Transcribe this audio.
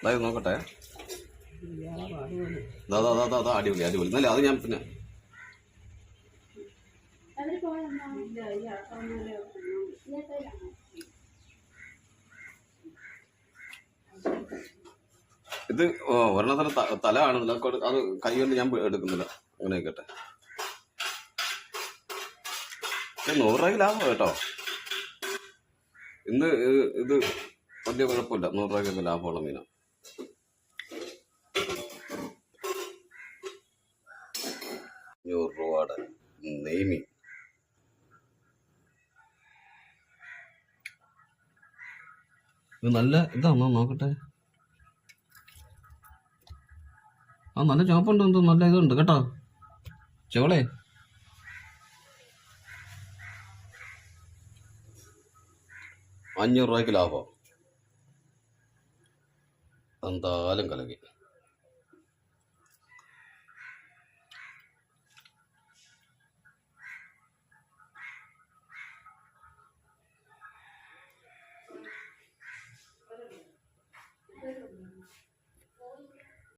അതായത് നോക്കട്ടെ. അടിപൊളി അടിപൊളി നല്ല. അത് ഞാൻ പിന്നെ ഇത് ഒരെണ്ണത്തിന് തല കാണുന്നില്ല. അത് കൈ കൊണ്ട് ഞാൻ എടുക്കുന്നില്ല. അങ്ങനെ ആയിക്കട്ടെ. 100 രൂപയ്ക്ക് ലാഭം കേട്ടോ. ഇന്ന് ഇത് വലിയ കുഴപ്പമില്ല. 100 രൂപയ്ക്കൊക്കെ ലാഭമുള്ള മീനാണ്. രൂപയുടെ നെയ്മീൻ. ഇത് നല്ല ഇതാണോ നോക്കട്ടെ. നല്ല ചുവപ്പുണ്ട്. എന്തോ നല്ല ഇതുണ്ട് കേട്ടോ. ചെവളെ 500 രൂപയ്ക്ക് ലാഭം. എന്തായാലും കലക്കി.